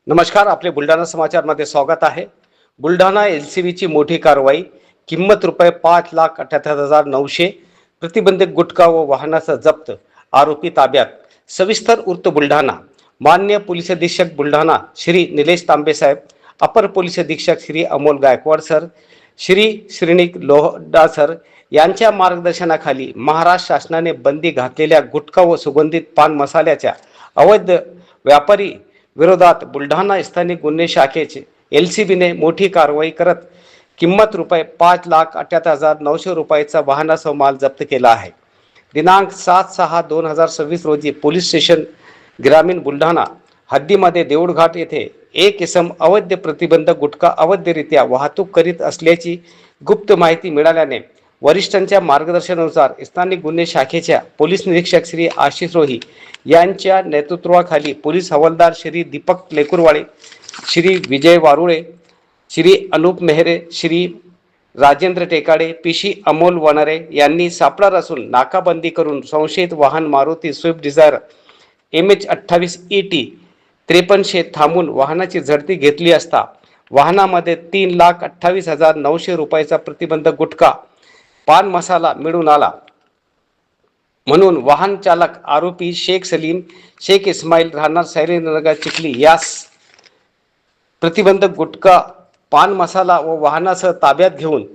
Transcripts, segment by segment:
नमस्कार, आपले बुलढाणा समाचारमध्ये स्वागत आहे। बुलढाणा एलसीबीची मोठी कारवाई, किंमत रुपये 5,78,900, प्रतिबंधित गुटखा व वाहनाचा जप्त, आरोपी ताब्यात। सविस्तर वृत्त बुलढाणा। मान्य पोलीस अधीक्षक बुलढाणा श्री निलेश तांबे साहेब, अपर पोलीस अधीक्षक श्री अमोल गायकवाड सर, श्री श्रीनिक लोहडा सर यांच्या मार्गदर्शनाखाली महाराष्ट्र शासनाने बंदी घातलेल्या गुटखा व सुगंधित पान मसाल्याच्या अवैध व्यापारी विरोधात बुलढाणा स्थानिक गुन्हे शाखेचे एलसीबीने मोठी कारवाई करत किंमत रुपये 5,78,900 रुपयाचा वाहनासह माल जप्त केला आहे। दिनांक 7/6/2026 रोजी पोलीस स्टेशन ग्रामीण बुलढाणा हद्दीमध्ये देऊळघाट येथे एक इसम अवैध प्रतिबंधक गुटखा अवैधरित्या वाहतूक करीत असल्याची गुप्त माहिती मिळाल्याने वरिष्ठांच्या मार्गदर्शनानुसार स्थानिक गुन्हे शाखेच्या पोलीस निरीक्षक श्री आशिष रोही यांच्या नेतृत्वाखाली पोलीस हवालदार श्री दीपक लेकुरवाळे, श्री विजय वारुळे, श्री अनुप मेहरे, श्री राजेंद्र टेकाडे, पीसी अमोल वनारे यांनी सापळा रचून नाकाबंदी करून संशयित वाहन Maruti Swift Dzire MH28 ET 5300 थांबून वाहनाची झडती घेतली असता वाहनामध्ये 3,28,900 रुपयाचा प्रतिबंधक गुटखा पान मसाला मिळून आला। म्हणून वाहन चालक आरोपी शेख सलीम शेख इस्माईल राहणार शैलेंद्रनगर चिखली यास प्रतिबंधक गुटखा पान मसाला व वाहनासह ताब्यात घेऊन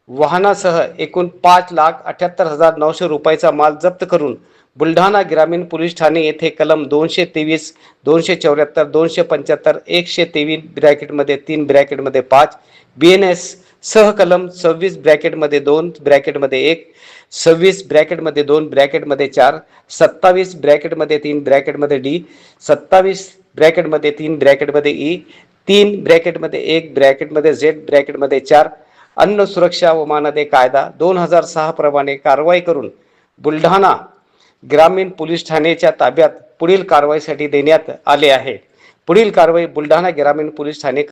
वाहनासह एकूण 5,78,900 रुपयाचा माल जप्त करून बुलढाणा ग्रामीण पोलीस ठाणे येथे कलम 223, 274, 275, 123 ब्रॅकेटमध्ये 3 ब्रॅकेटमध्ये 5 BNS सह कलम 26 ब्रॅकेटमध्ये 2 ब्रॅकेटमध्ये 1, 26 ब्रॅकेटमध्ये 2 ब्रॅकेटमध्ये 4, 27 ब्रॅकेटमध्ये 3 ब्रॅकेटमध्ये D, 27 ब्रॅकेटमध्ये 3 ब्रॅकेटमध्ये E, 3 ब्रॅकेटमध्ये 1 ब्रॅकेटमध्ये Z ब्रॅकेटमध्ये 4 अन्न सुरक्षा व मानदे कायदा 2006 प्रमाणे कारवाई करून बुलढाणा ग्रामीण पोलीस ठाण्याच्या ताब्यात पुढील कारवाईसाठी देण्यात आले आहे। पुढील कारवाई बुलढाणा ग्रामीण पोलीस ठाणे